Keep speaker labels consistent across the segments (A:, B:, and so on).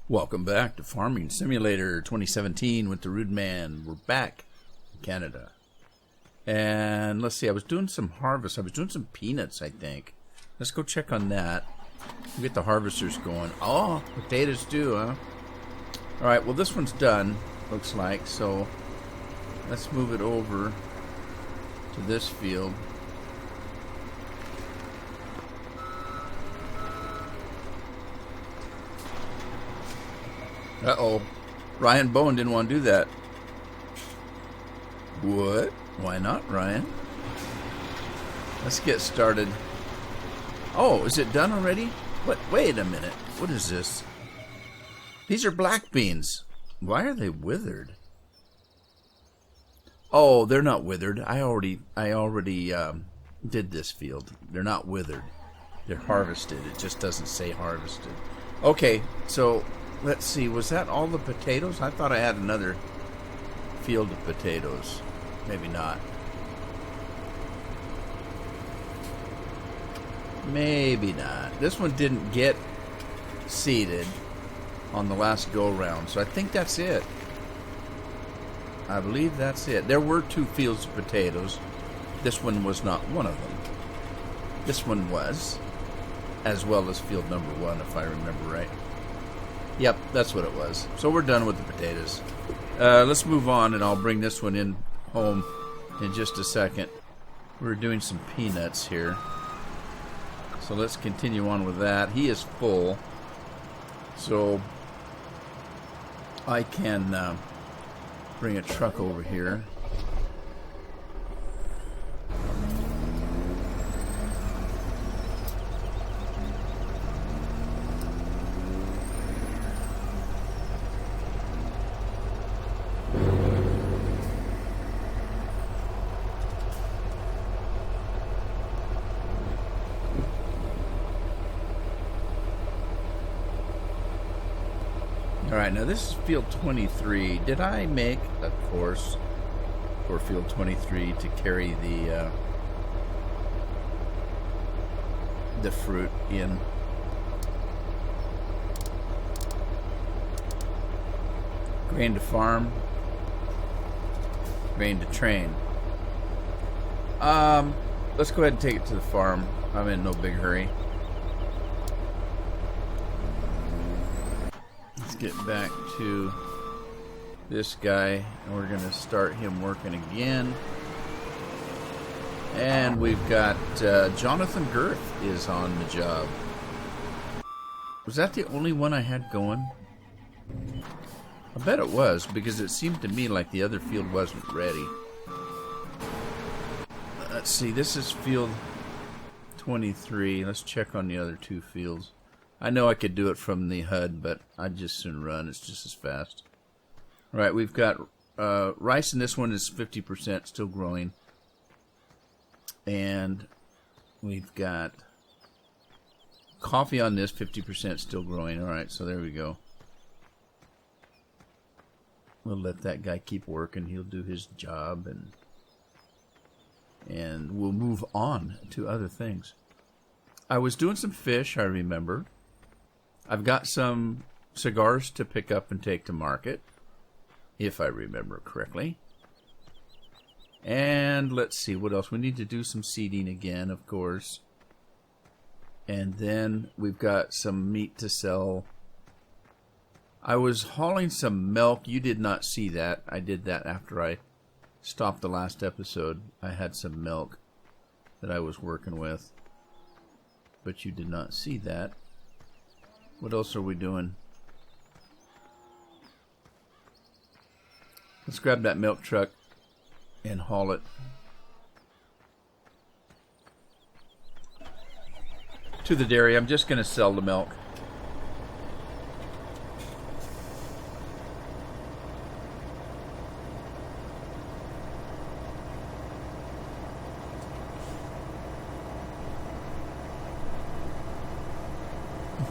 A: Welcome back to Farming Simulator 2017 with the Rude Man. We're back in Canada. And let's see, I was doing some harvest. I was doing some peanuts, I think. Let's go check on that. We'll get the harvesters going. Oh, potatoes too, huh? Alright, well this one's done, looks like. So let's move it over to this field. Uh-oh. Ryan Bowen didn't want to do that. What? Why not, Ryan? Let's get started. Oh, is it done already? What? Wait a minute. What is this? These are black beans. Why are they withered? Oh, they're not withered. I already did this field. They're not withered. They're harvested. It just doesn't say harvested. Okay, so let's see. Was that all the potatoes? I thought I had another field of potatoes. Maybe not. Maybe not. This one didn't get seeded on the last go-round, so I think that's it. I believe that's it. There were two fields of potatoes. This one was not one of them. This one was, as well as field number 1, if I remember right. Yep, that's what it was. So we're done with the potatoes. Let's move on, and I'll bring this one in home in just a second. We're doing some peanuts here. So let's continue on with that. He is full, so I can bring a truck over here. Alright, now this is field 23. Did I make a course for field 23 to carry the fruit in? Grain to farm, grain to train. Let's go ahead and take it to the farm. I'm in no big hurry. Get back to this guy, and we're going to start him working again. And we've got Jonathan Girth is on the job. Was that the only one I had going? I bet it was, because it seemed to me like the other field wasn't ready. Let's see, this is field 23. Let's check on the other two fields. I know I could do it from the HUD, but I'd just soon run. It's just as fast. All right, we've got rice in this one is 50% still growing. And we've got coffee on this, 50% still growing. All right, so there we go. We'll let that guy keep working. He'll do his job, and we'll move on to other things. I was doing some fish, I remember. I've got some cigars to pick up and take to market, if I remember correctly. And let's see, what else? We need to do some seeding again, of course. And then we've got some meat to sell. I was hauling some milk. You did not see that. I did that after I stopped the last episode. I had some milk that I was working with, but you did not see that. What else are we doing? Let's grab that milk truck and haul it to the dairy. I'm just going to sell the milk.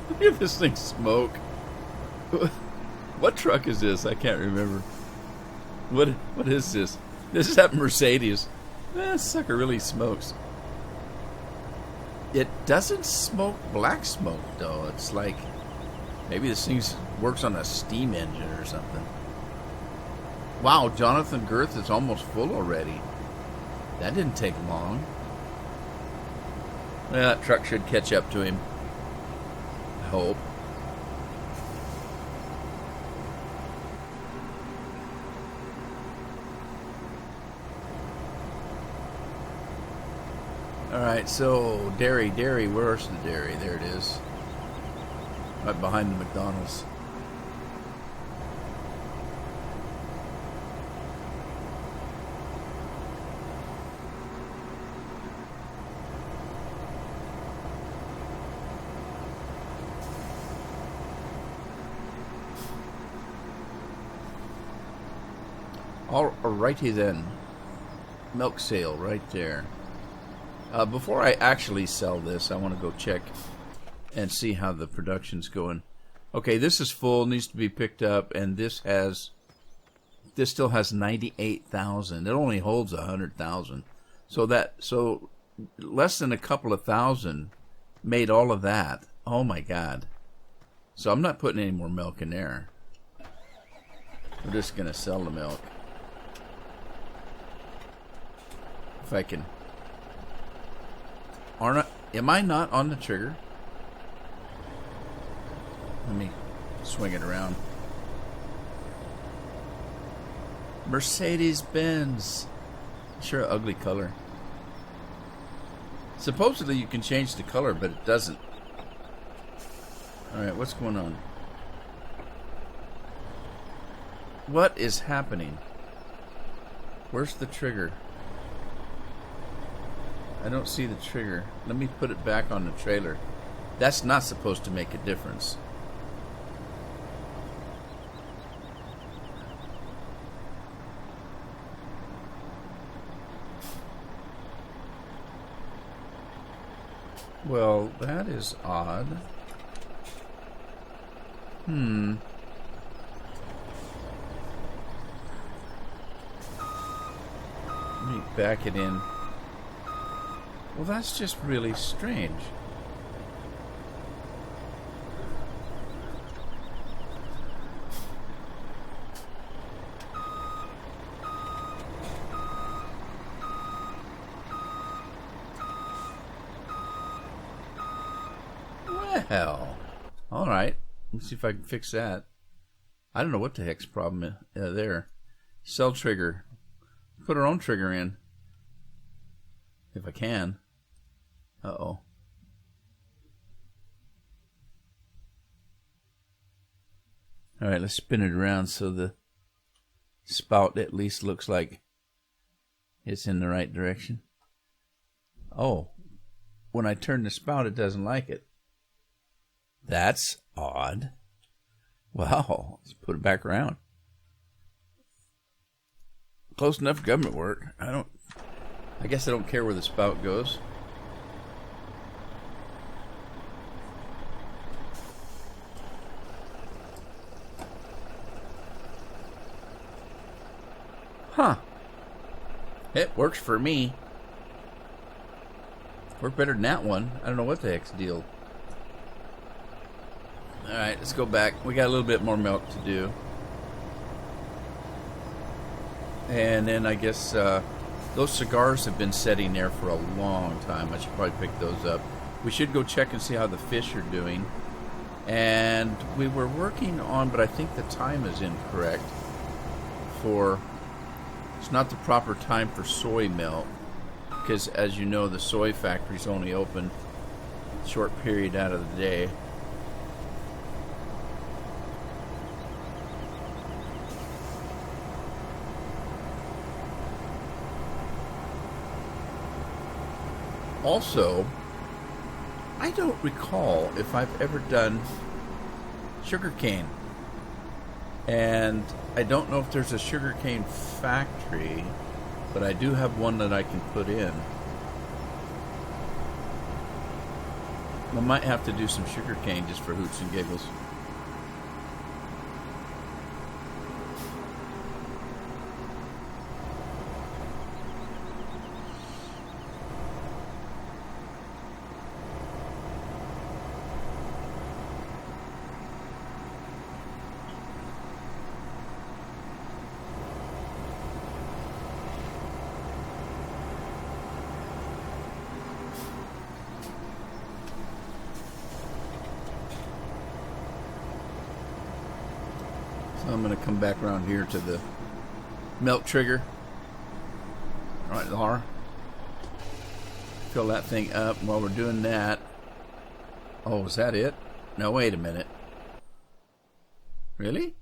A: Look at this thing smoke. What truck is this? I can't remember. What is this? This is that Mercedes. That sucker really smokes. It doesn't smoke black smoke, though. It's like, maybe this thing's works on a steam engine or something. Wow, Jonathan Girth is almost full already. That didn't take long. Well, that truck should catch up to him. I hope. Alright, so dairy, where's the dairy? There it is. Right behind the McDonald's. Alrighty then. Milk sale right there. Before I actually sell this, I want to go check and see how the production's going. Okay, this is full, needs to be picked up, and this still has 98,000. It only holds 100,000. So less than a couple of thousand made all of that. Oh my God. So I'm not putting any more milk in there. We're just gonna sell the milk. If I can. Am I not on the trigger? Let me swing it around. Mercedes-Benz. Sure, ugly color. Supposedly you can change the color, but it doesn't. Alright, what's going on? What is happening? Where's the trigger? I don't see the trigger. Let me put it back on the trailer. That's not supposed to make a difference. Well, that is odd. Let me back it in. Well, that's just really strange. Well, all right. Let's see if I can fix that. I don't know what the heck's problem is there. Cell trigger. Put our own trigger in. If I can. Uh-oh. Alright, let's spin it around so the spout at least looks like it's in the right direction. Oh. When I turn the spout, it doesn't like it. That's odd. Wow. Let's put it back around. Close enough for government work. I guess I don't care where the spout goes. Huh. It works for me. Worked better than that one. I don't know what the heck's the deal. Alright, let's go back. We got a little bit more milk to do. And then I guess those cigars have been setting there for a long time. I should probably pick those up. We should go check and see how the fish are doing. And we were working on, but I think the time is incorrect for... It's not the proper time for soy milk, because as you know, the soy factory's only open a short period out of the day. Also, I don't recall if I've ever done sugarcane. And I don't know if there's a sugarcane factory, but I do have one that I can put in. I might have to do some sugarcane just for hoots and giggles. So I'm going to come back around here to the milk trigger. All right, Laura. Fill that thing up. While we're doing that. Oh, is that it? No, wait a minute. Really?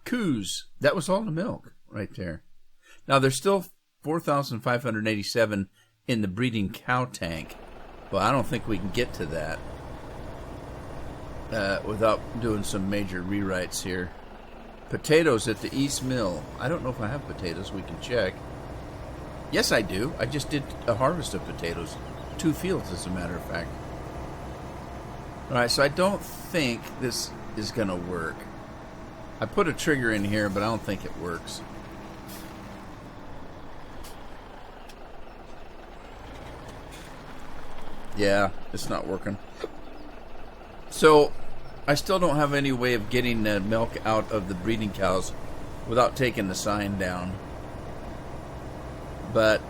A: Coos. That was all the milk right there. Now, there's still 4,587 in the breeding cow tank. But I don't think we can get to that without doing some major rewrites here. Potatoes at the East Mill. I don't know if I have potatoes. We can check. Yes, I do. I just did a harvest of potatoes. 2 fields, as a matter of fact. Alright, so I don't think this is going to work. I put a trigger in here, but I don't think it works. Yeah, it's not working. So, I still don't have any way of getting the milk out of the breeding cows without taking the sign down. But,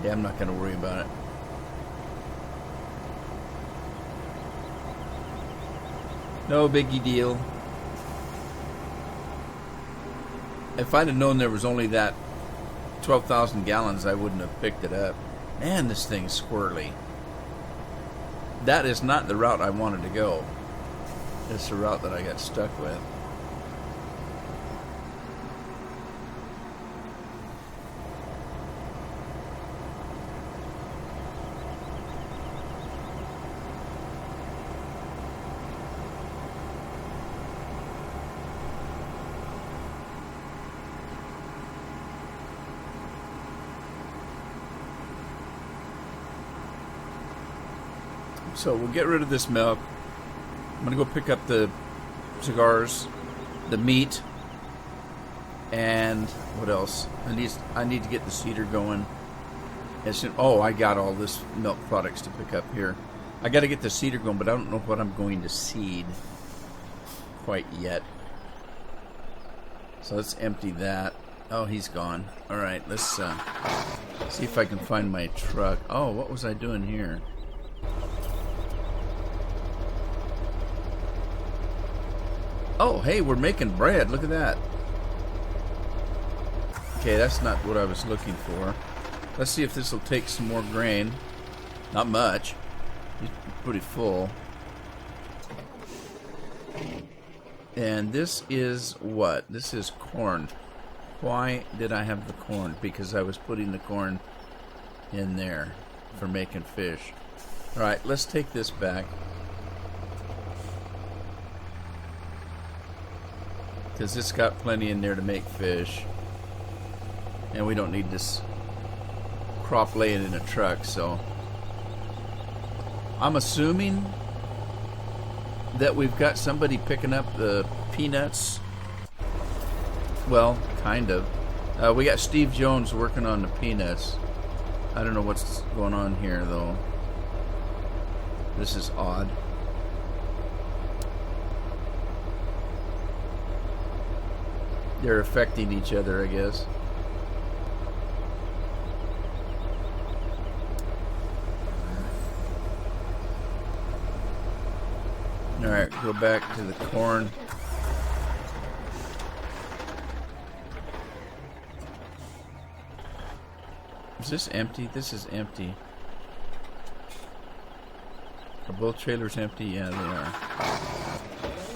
A: yeah, I'm not going to worry about it. No biggie deal. If I'd have known there was only that 12,000 gallons, I wouldn't have picked it up. Man, this thing's squirrely. That is not the route I wanted to go. It's the route that I got stuck with. So we'll get rid of this milk. I'm going to go pick up the cigars, the meat, and what else? I need to get the seeder going. Oh, I got all this milk products to pick up here. I got to get the seeder going, but I don't know what I'm going to seed quite yet. So let's empty that. Oh, he's gone. All right, let's see if I can find my truck. Oh, what was I doing here? Oh, hey, we're making bread. Look at that. Okay, that's not what I was looking for. Let's see if this will take some more grain. Not much. It's pretty full. And this is what? This is corn. Why did I have the corn? Because I was putting the corn in there for making fish. Alright, let's take this back. Because it's got plenty in there to make fish. And we don't need this crop laying in a truck, so I'm assuming that we've got somebody picking up the peanuts. Well, kind of. We got Steve Jones working on the peanuts. I don't know what's going on here, though. This is odd. They're affecting each other, I guess. Alright, go back to the corn. Is this empty? This is empty. Are both trailers empty? Yeah, they are.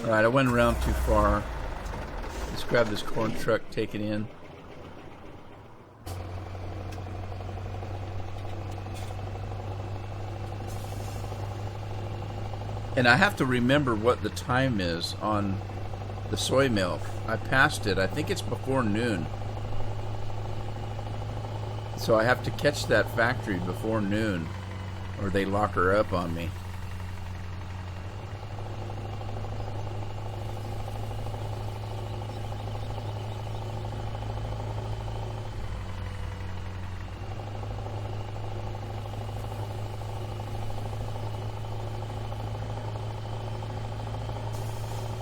A: Alright, I went around too far. Let's grab this corn truck, take it in. And I have to remember what the time is on the soy milk. I passed it. I think it's before noon. So I have to catch that factory before noon, or they lock her up on me.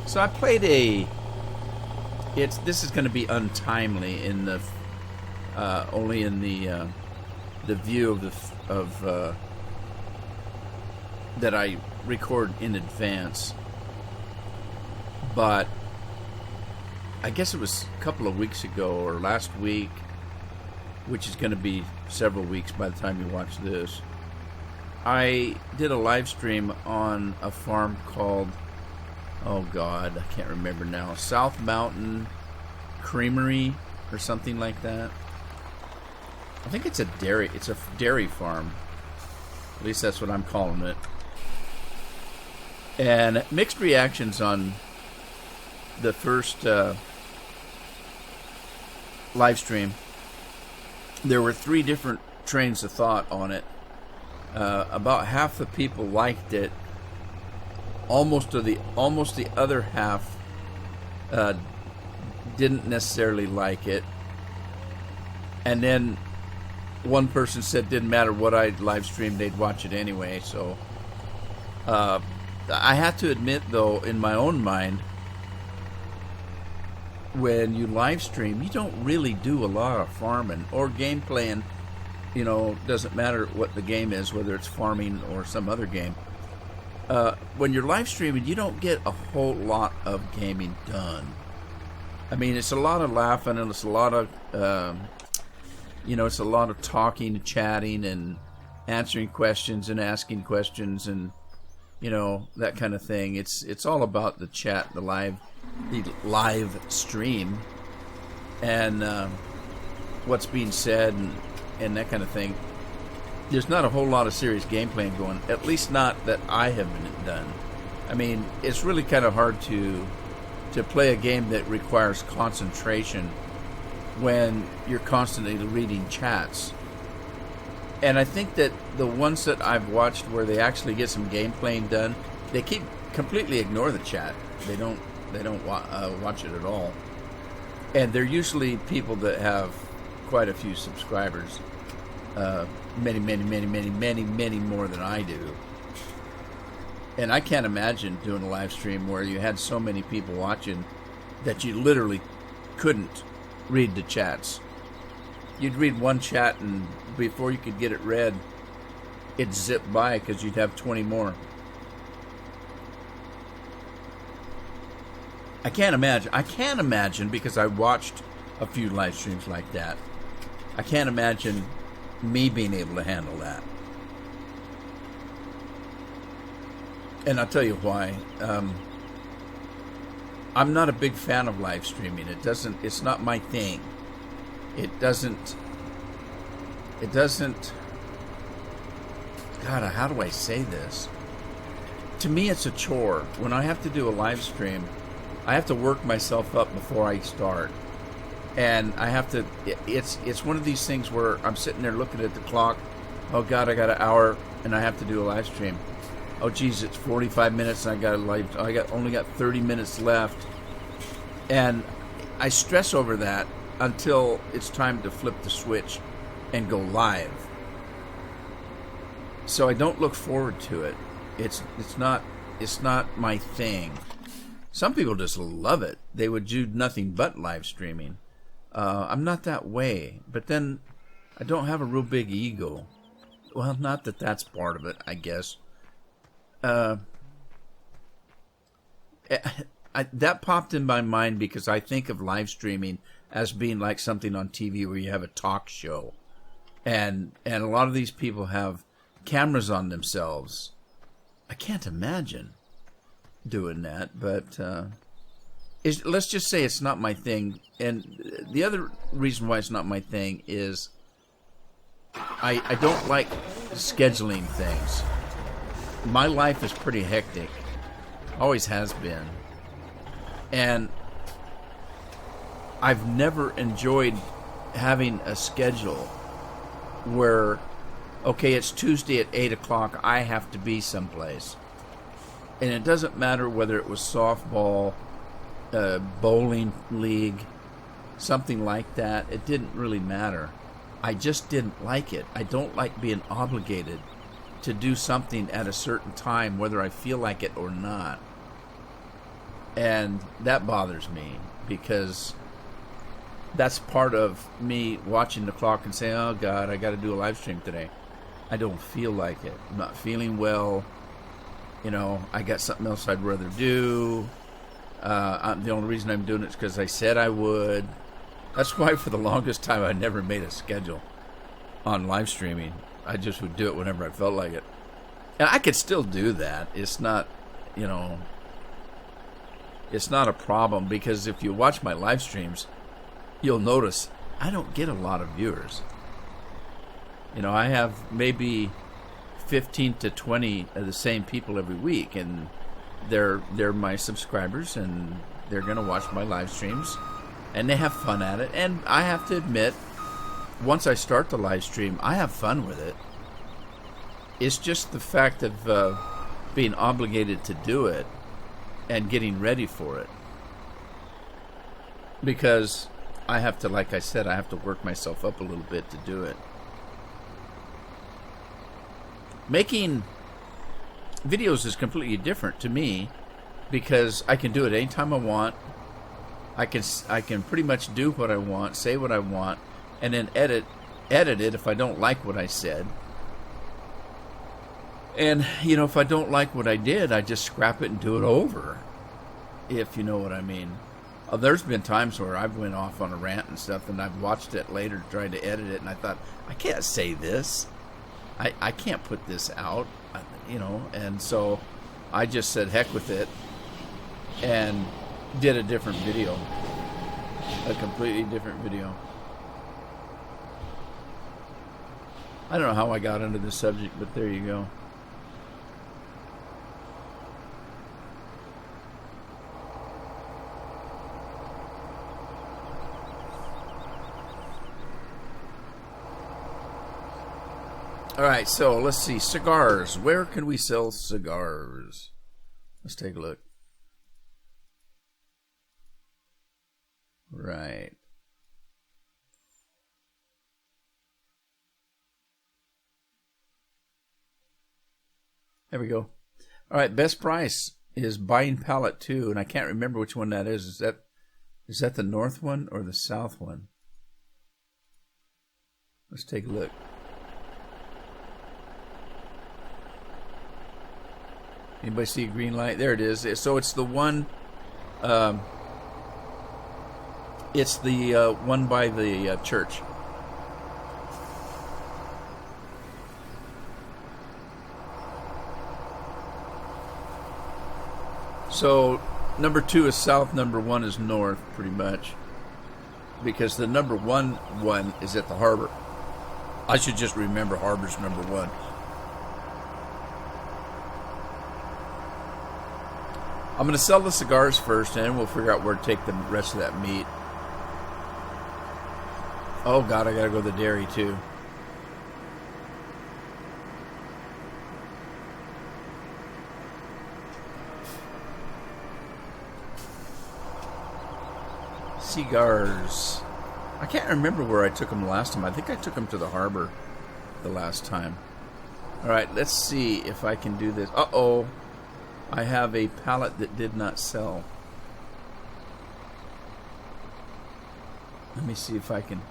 A: So I played this is going to be untimely in the only in the view of that I record in advance, but I guess it was a couple of weeks ago or last week, which is going to be several weeks by the time you watch this. I did a live stream on a farm called, oh God, I can't remember now, South Mountain Creamery or something like that. I think it's a dairy farm. At least that's what I'm calling it. And mixed reactions on the first live stream. There were 3 different trains of thought on it. About half the people liked it. Almost the other half didn't necessarily like it. And then one person said didn't matter what I live streamed, they'd watch it anyway. So I have to admit, though, in my own mind, when you live stream, you don't really do a lot of farming or game playing. You know, doesn't matter what the game is, whether it's farming or some other game. When you're live streaming, you don't get a whole lot of gaming done. I mean, it's a lot of laughing and it's a lot of, it's a lot of talking and chatting and answering questions and asking questions and, that kind of thing. It's all about the chat, the live stream, and what's being said and that kind of thing. There's not a whole lot of serious gameplay going, at least not that I have done. I mean, it's really kind of hard to play a game that requires concentration when you're constantly reading chats. And I think that the ones that I've watched where they actually get some gameplay done, they completely ignore the chat. They don't watch it at all. And they're usually people that have quite a few subscribers. Many more than I do. And I can't imagine doing a live stream where you had so many people watching that you literally couldn't read the chats. You'd read one chat and before you could get it read, it'd zip by because you'd have 20 more. I can't imagine because I watched a few live streams like that. I can't imagine me being able to handle that. And I'll tell you why. I'm not a big fan of live streaming. It's not my thing. It doesn't, God, how do I say this? To me, it's a chore. When I have to do a live stream, I have to work myself up before I start. And I have to, it's one of these things where I'm sitting there looking at the clock. Oh God, I got an hour and I have to do a live stream. Oh geez, it's 45 minutes and I only got 30 minutes left. And I stress over that until it's time to flip the switch and go live. So I don't look forward to it. It's not my thing. Some people just love it. They would do nothing but live streaming. I'm not that way, but then I don't have a real big ego. Well, not that that's part of it, I guess. That popped in my mind because I think of live streaming as being like something on TV where you have a talk show, and a lot of these people have cameras on themselves. I can't imagine doing that, but let's just say it's not my thing. And the other reason why it's not my thing is I don't like scheduling things. My life is pretty hectic. Always has been. And I've never enjoyed having a schedule where, okay, it's Tuesday at 8 o'clock, I have to be someplace. And it doesn't matter whether it was softball, bowling league, something like that. It didn't really matter. I just didn't like it. I don't like being obligated to do something at a certain time, whether I feel like it or not. And that bothers me because that's part of me watching the clock and saying, oh God, I got to do a live stream today. I don't feel like it. I'm not feeling well. You know, I got something else I'd rather do. The only reason I'm doing it is because I said I would. That's why for the longest time I never made a schedule on live streaming. I just would do it whenever I felt like it. And I could still do that. It's not, you know, it's not a problem, because if you watch my live streams, you'll notice I don't get a lot of viewers. You know, I have maybe 15 to 20 of the same people every week, and they're my subscribers, and they're going to watch my live streams, and they have fun at it. And I have to admit, once I start the live stream, I have fun with it. It's just the fact of being obligated to do it and getting ready for it, because I have to, like I said, I have to work myself up a little bit to do it. Making videos is completely different to me, because I can do it anytime I want. I can pretty much do what I want, say what I want, and then edit it if I don't like what I said. And, you know, if I don't like what I did, I just scrap it and do it over, if you know what I mean. There's been times where I've went off on a rant and stuff, and I've watched it later, tried to edit it, and I thought, I can't say this. I can't put this out, you know. And so I just said heck with it and did a different video. A completely different video. I don't know how I got into this subject, but there you go. All right, so let's see. Cigars. Where can we sell cigars? Let's take a look. Right. There we go. All right, best price is buying pallet 2, and I can't remember which one that is. Is that the north one or the south one? Let's take a look. Anybody see a green light? There it is. So it's the one. It's the one by the church. So number 2 is south, number 1 is north, pretty much, because the number 1 is at the harbor. I should just remember harbor's number 1. I'm going to sell the cigars first, and then we'll figure out where to take the rest of that meat. Oh, God, I got to go to the dairy, too. Cigars. I can't remember where I took them last time. I think I took them to the harbor the last time. All right, let's see if I can do this. Uh-oh. I have a pallet that did not sell. Let me see if I can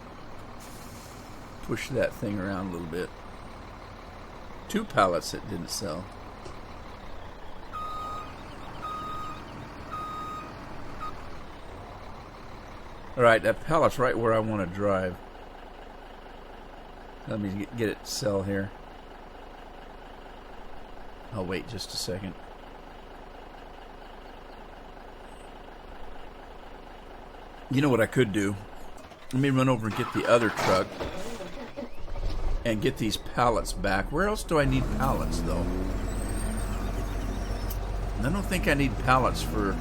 A: push that thing around a little bit. 2 pallets that didn't sell. Alright, that pallet's right where I want to drive. Let me get it sell here. I'll wait just a second. You know what I could do? Let me run over and get the other truck and get these pallets back. Where else do I need pallets, though? I don't think I need pallets for...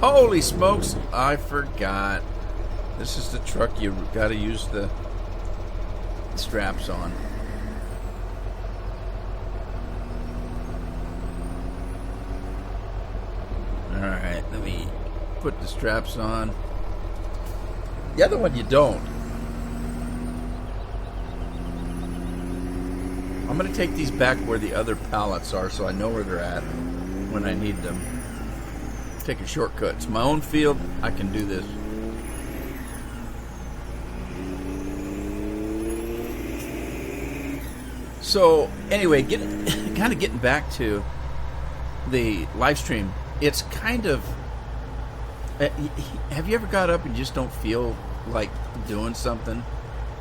A: Holy smokes! I forgot. This is the truck you got to use the straps on. Alright, let me put the straps on. The other one you don't. I'm going to take these back where the other pallets are so I know where they're at when I need them. Take a shortcut. It's my own field. I can do this. So, anyway, kind of getting back to the live stream, it's kind of... have you ever got up and just don't feel like doing something?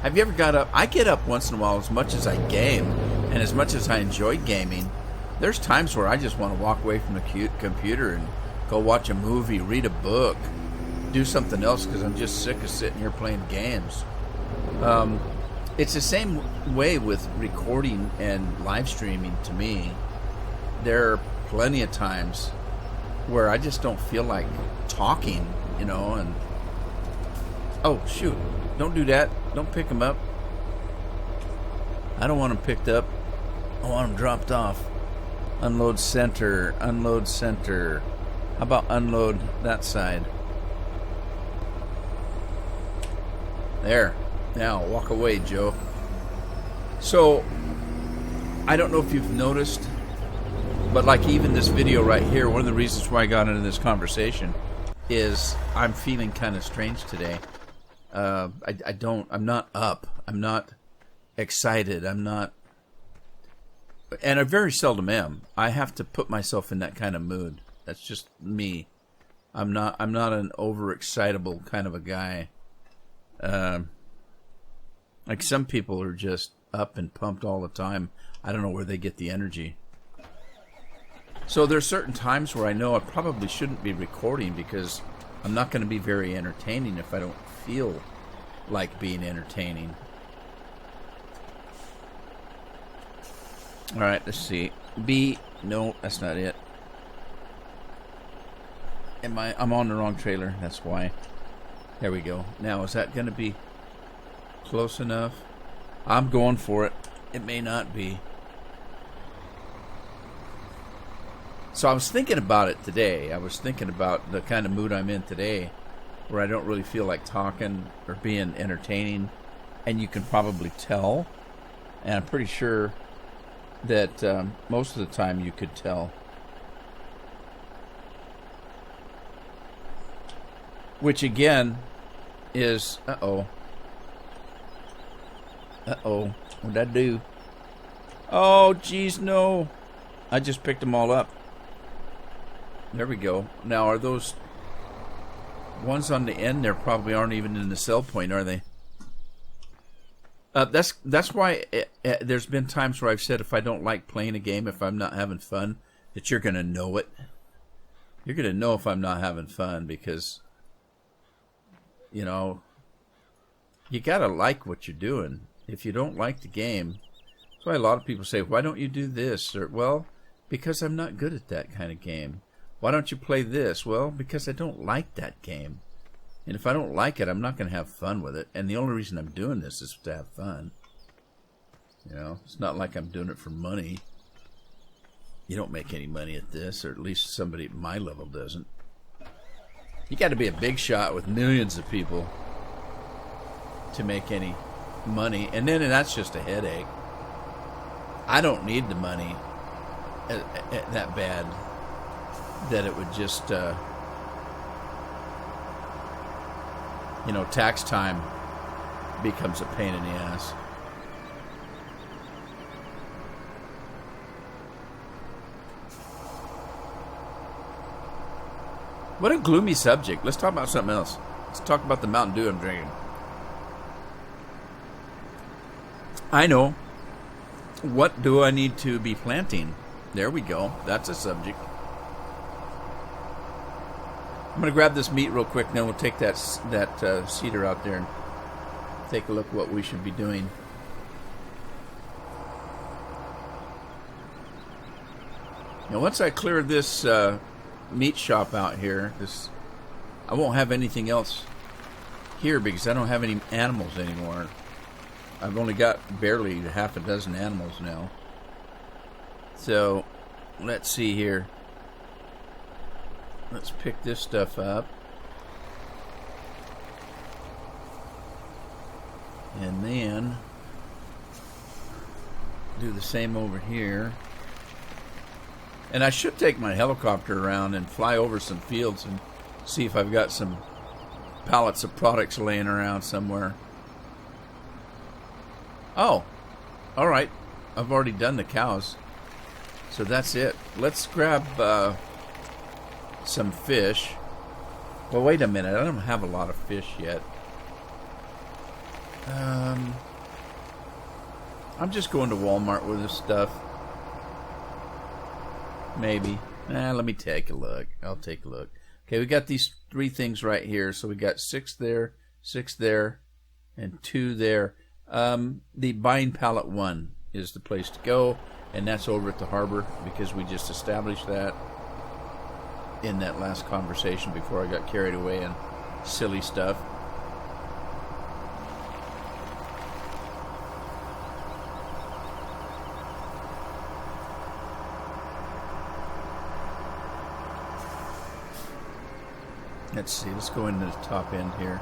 A: Have you ever got up? I get up once in a while, as much as I game and as much as I enjoy gaming. There's times where I just want to walk away from the computer and go watch a movie, read a book, do something else, because I'm just sick of sitting here playing games. It's the same way with recording and live streaming to me. There are plenty of times where I just don't feel like talking, you know, and... Oh, shoot. Don't do that. Don't pick them up. I don't want them picked up. I want them dropped off. Unload center. Unload center. How about unload that side? There. Now, walk away, Joe. So, I don't know if you've noticed, but like even this video right here, one of the reasons why I got into this conversation is I'm feeling kind of strange today. I'm not up. I'm not excited. I'm not, and I very seldom am. I have to put myself in that kind of mood. That's just me. I'm not an overexcitable kind of a guy. Like some people are just up and pumped all the time. I don't know where they get the energy. So there's certain times where I know I probably shouldn't be recording because I'm not going to be very entertaining if I don't feel like being entertaining. Alright, let's see. B. No, that's not it. I'm on the wrong trailer, that's why. There we go. Now, is that going to be close enough? I'm going for it. It may not be. So I was thinking about it today. I was thinking about the kind of mood I'm in today, where I don't really feel like talking or being entertaining, and you can probably tell. And I'm pretty sure that most of the time you could tell. Which again is... Uh-oh. Uh-oh. What'd I do? Oh, geez, no. I just picked them all up. There we go. Now, are those ones on the end there probably aren't even in the sell point, are they? That's why there's been times where I've said if I don't like playing a game, if I'm not having fun, that you're going to know it. You're going to know if I'm not having fun because, you know, you got to like what you're doing. If you don't like the game, that's why a lot of people say, why don't you do this? Or, well, because I'm not good at that kind of game. Why don't you play this? Well, because I don't like that game. And if I don't like it, I'm not going to have fun with it. And the only reason I'm doing this is to have fun. You know, it's not like I'm doing it for money. You don't make any money at this, or at least somebody at my level doesn't. You got to be a big shot with millions of people to make any money. And then that's just a headache. I don't need the money that bad that it would just, you know, tax time becomes a pain in the ass. What a gloomy subject. Let's talk about something else. Let's talk about the Mountain Dew I'm drinking. I know. What do I need to be planting? There we go. That's a subject. I'm going to grab this meat real quick, and then we'll take that cedar out there and take a look at what we should be doing. Now, once I clear this meat shop out here, I won't have anything else here because I don't have any animals anymore. I've only got barely half a dozen animals now. So, let's see here. Let's pick this stuff up. And then do the same over here. And I should take my helicopter around and fly over some fields and see if I've got some pallets of products laying around somewhere. Oh, all right. I've already done the cows. So that's it. Let's grab some fish. Well, wait a minute. I don't have a lot of fish yet. I'm just going to Walmart with this stuff. Maybe. Let me take a look. I'll take a look. Okay, we got these 3 things right here. So we got 6 there, 6 there, and 2 there. The buying pallet 1 is the place to go, and that's over at the harbor because we just established that in that last conversation before I got carried away and silly stuff. Let's see, let's go into the top end here.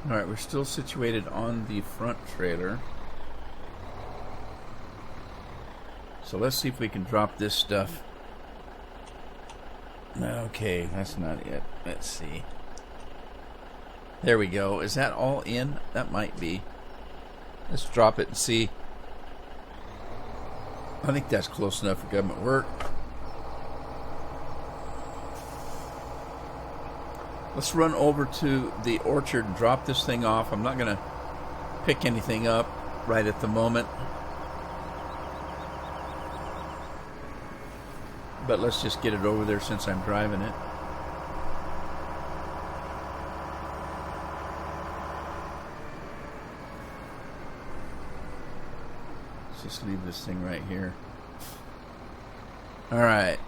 A: Alright, we're still situated on the front trailer. So let's see if we can drop this stuff. Okay, that's not it. Let's see. There we go. Is that all in? That might be. Let's drop it and see. I think that's close enough for government work. Let's run over to the orchard and drop this thing off. I'm not going to pick anything up right at the moment. But let's just get it over there since I'm driving it. Let's just leave this thing right here. Alright.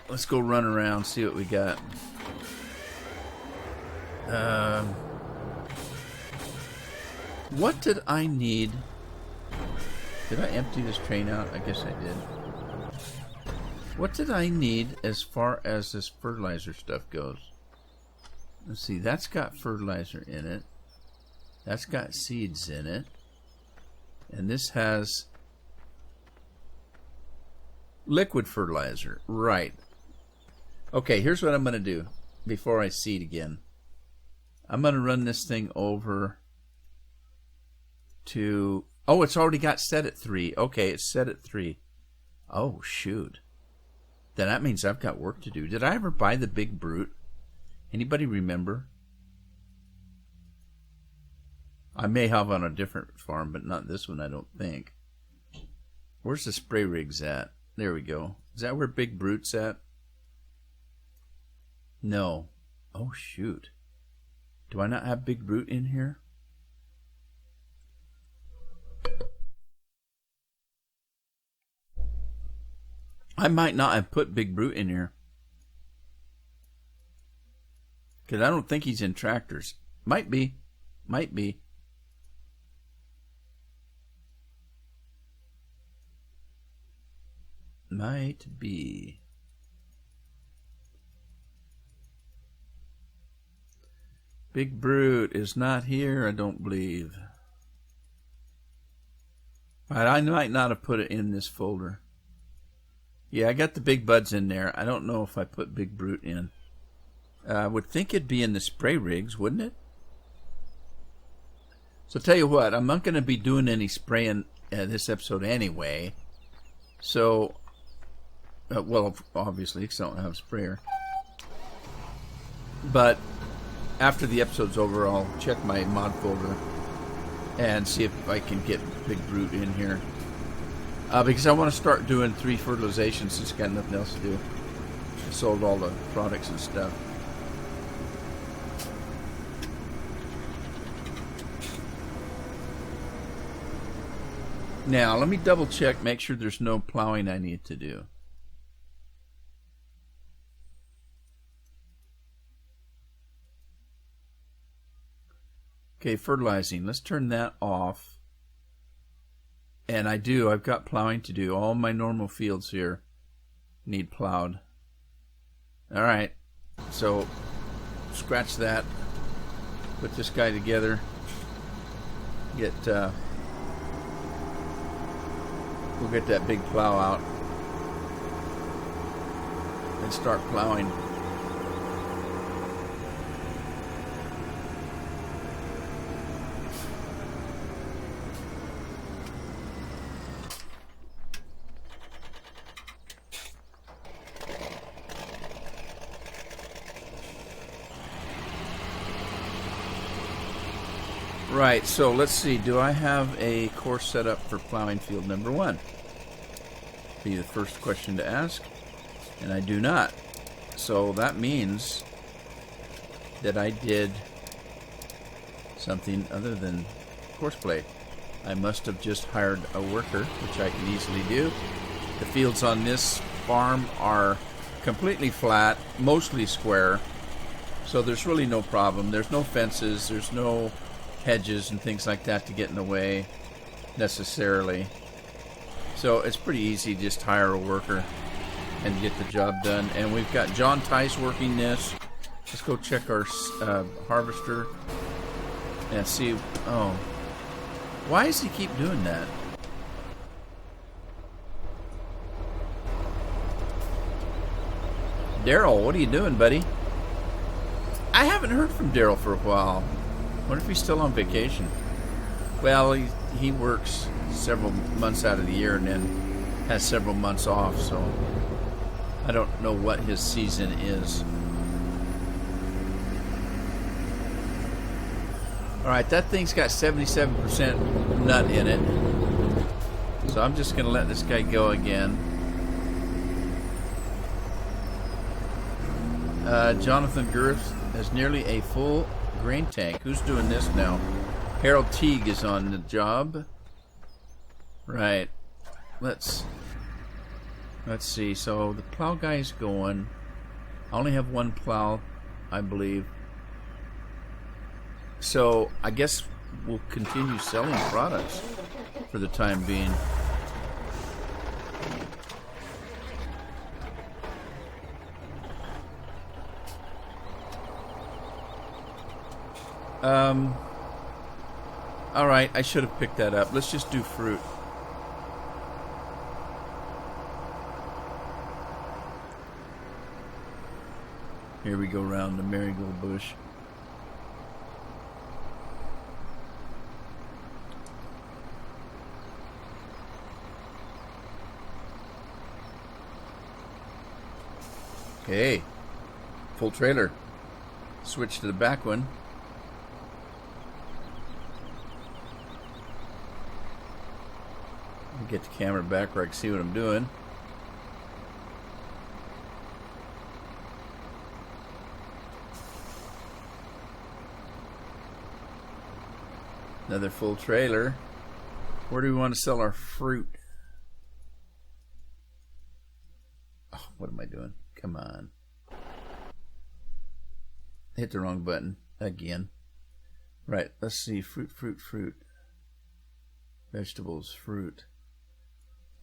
A: Let's go run around, see what we got. What did I need? Did I empty this train out? I guess I did. What did I need as far as this fertilizer stuff goes? Let's see, that's got fertilizer in it. That's got seeds in it. And this has liquid fertilizer. Right. Okay, here's what I'm going to do before I seed again. I'm going to run this thing over to... Oh, it's already got set at 3. Okay, it's set at 3. Oh, shoot. Then that means I've got work to do. Did I ever buy the Big Brute? Anybody remember? I may have on a different farm, but not this one, I don't think. Where's the spray rigs at? There we go. Is that where Big Brute's at? No. Oh, shoot. Do I not have Big Brute in here? I might not have put Big Brute in here. Because I don't think he's in tractors. Might be. Might be. Might be. Big Brute is not here, I don't believe. Alright, I might not have put it in this folder. Yeah, I got the Big Buds in there. I don't know if I put Big Brute in. I would think it'd be in the spray rigs, wouldn't it? So tell you what, I'm not going to be doing any spraying this episode anyway. So, well, obviously, because I don't have a sprayer. But after the episode's over, I'll check my mod folder and see if I can get Big Brute in here. Because I want to start doing 3 fertilizations since I've got nothing else to do. I sold all the products and stuff. Now, let me double check, make sure there's no plowing I need to do. Okay, fertilizing. Let's turn that off. And I've got plowing to do. All my normal fields here need plowed. Alright, so scratch that. Put this guy together. Get We'll get that big plow out and start plowing. Right, so let's see. Do I have a course set up for plowing field number 1? Be the first question to ask, and I do not. So that means that I did something other than course play. I must have just hired a worker, which I can easily do. The fields on this farm are completely flat, mostly square, so there's really no problem. There's no fences, there's no hedges and things like that to get in the way necessarily. So it's pretty easy, just hire a worker and get the job done. And we've got John Tice working this. Let's go check our harvester and see. Oh, why does he keep doing that? Daryl, what are you doing, buddy? I haven't heard from Daryl for a while. Wonder if he's still on vacation. Well, he works several months out of the year and then has several months off, so I don't know what his season is. Alright, that thing's got 77% nut in it. So I'm just going to let this guy go again. Jonathan Girth has nearly a full grain tank. Who's doing this now? Harold Teague is on the job. Right. Let's see. So the plow guy's going. I only have one plow, I believe. So I guess we'll continue selling products for the time being. Alright, I should have picked that up. Let's just do fruit. Here we go around the marigold bush. Okay. Full trailer. Switch to the back one. Get the camera back where I can see what I'm doing. Another full trailer. Where do we want to sell our fruit? Oh, what am I doing? Come on. Hit the wrong button again. Right, let's see. Fruit. Vegetables, fruit.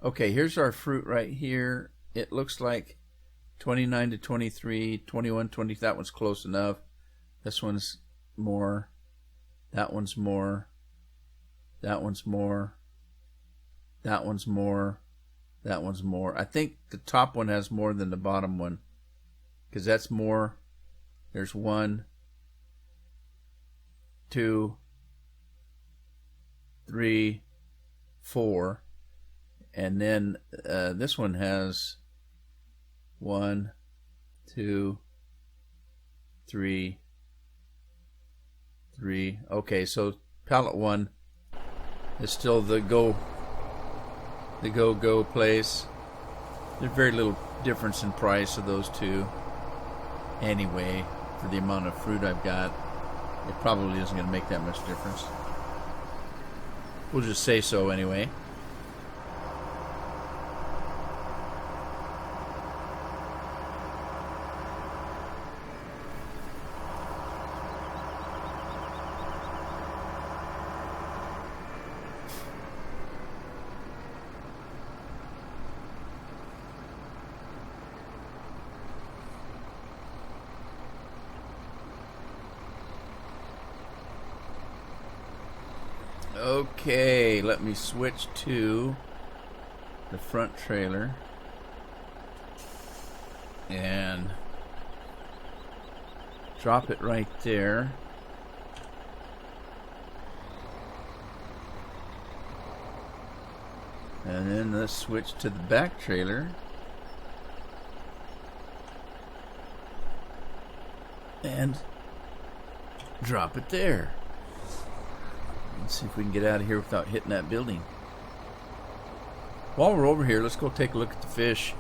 A: Okay, here's our fruit right here. It looks like 29 to 23, 21, 20. That one's close enough. This one's more. That one's more. That one's more. That one's more. That one's more. I think the top one has more than the bottom one, because that's more. There's 1, 2, 3, 4. And then this one has 1, 2, 3, 3. Okay, so pallet 1 is still the go place. There's very little difference in price of those two. Anyway, for the amount of fruit I've got, it probably isn't going to make that much difference. We'll just say so anyway. Okay, let me switch to the front trailer and drop it right there. And then let's switch to the back trailer. And drop it there. Let's see if we can get out of here without hitting that building. While we're over here, let's go take a look at the fish.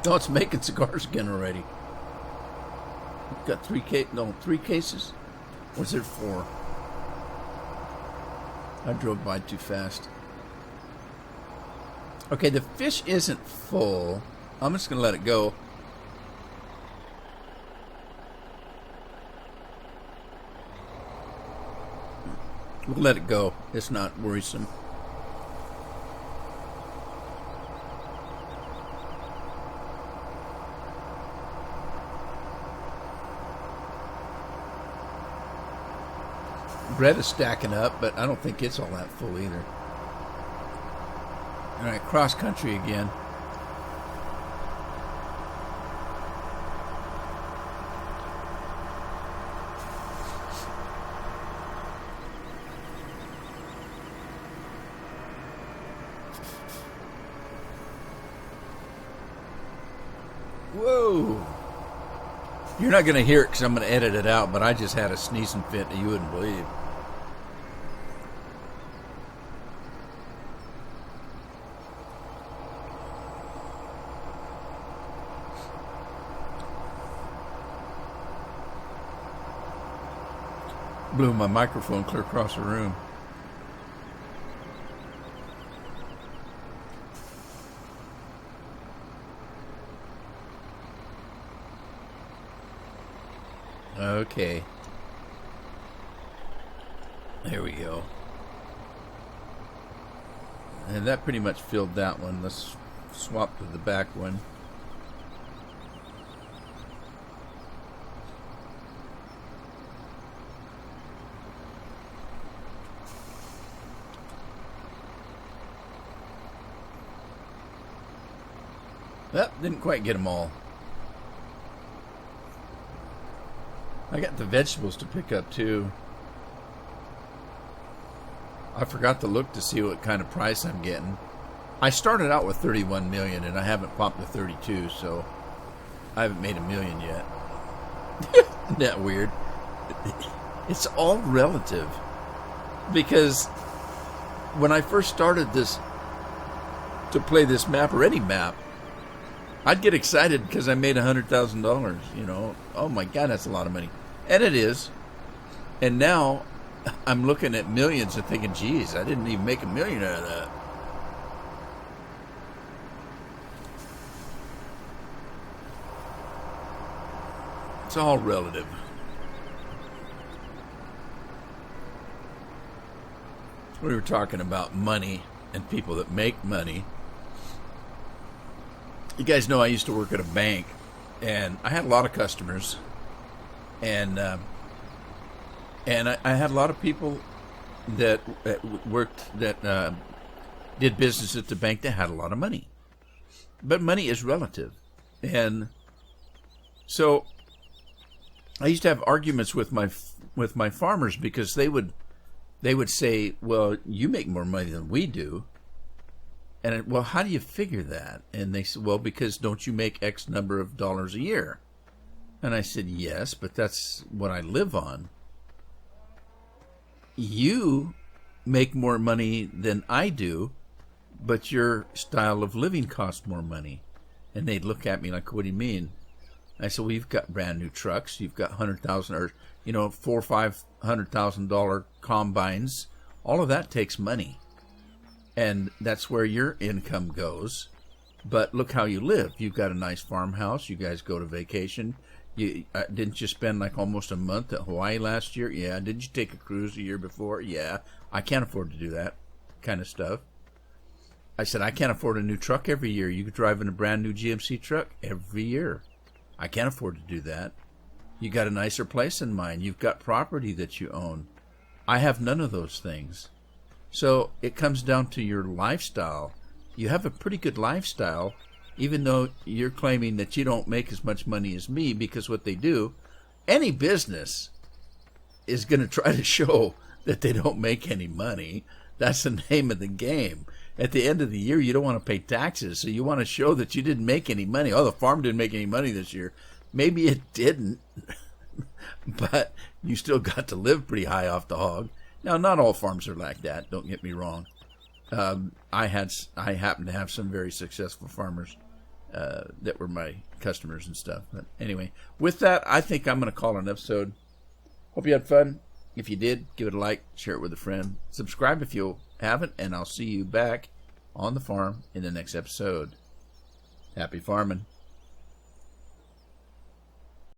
A: Oh, it's making cigars again already. We've got three cases. Was there 4? I drove by too fast. Okay, the fish isn't full. I'm just going to let it go. We'll let it go. It's not worrisome. Bread is stacking up, but I don't think it's all that full either. All right, cross country again. Whoa! You're not going to hear it because I'm going to edit it out, but I just had a sneezing fit that you wouldn't believe. Blew my microphone clear across the room. Okay. There we go. And that pretty much filled that one. Let's swap to the back one. Well, didn't quite get them all. I got the vegetables to pick up too. I forgot to look to see what kind of price I'm getting. I started out with 31 million and I haven't popped to 32, so I haven't made $1 million yet. Isn't that weird? It's all relative. Because when I first started this, to play this map or any map, I'd get excited because I made $100,000, you know. Oh my God, that's a lot of money. And it is. And now I'm looking at millions and thinking, geez, I didn't even make $1 million out of that. It's all relative. We were talking about money and people that make money. You guys know I used to work at a bank, and I had a lot of customers, and I had a lot of people that did business at the bank that had a lot of money. But money is relative, and so I used to have arguments with my farmers because they would say, "Well, you make more money than we do." And well, how do you figure that? And they said, well, because don't you make X number of dollars a year? And I said, yes, but that's what I live on. You make more money than I do, but your style of living costs more money. And they'd look at me like, what do you mean? I said, well, you've got brand new trucks. You've got $100,000 or, $400,000 or $500,000 combines. All of that takes money. And that's where your income goes. But look how you live. You've got a nice farmhouse. You guys go to vacation. You didn't you spend like almost a month at Hawaii last year? Yeah. Did you take a cruise the year before? Yeah. I can't afford to do that kind of stuff. I said, I can't afford a new truck every year. You could drive in a brand new GMC truck every year. I can't afford to do that. You got a nicer place in mind. You've got property that you own. I have none of those things. So it comes down to your lifestyle. You have a pretty good lifestyle, even though you're claiming that you don't make as much money as me, because what they do, any business is going to try to show that they don't make any money. That's the name of the game. At the end of the year, you don't want to pay taxes, so you want to show that you didn't make any money. Oh, the farm didn't make any money this year. Maybe it didn't, but you still got to live pretty high off the hog. Now, not all farms are like that, don't get me wrong. I happen to have some very successful farmers that were my customers and stuff. But anyway, with that, I think I'm going to call it an episode. Hope you had fun. If you did, give it a like, share it with a friend. Subscribe if you haven't, and I'll see you back on the farm in the next episode. Happy farming.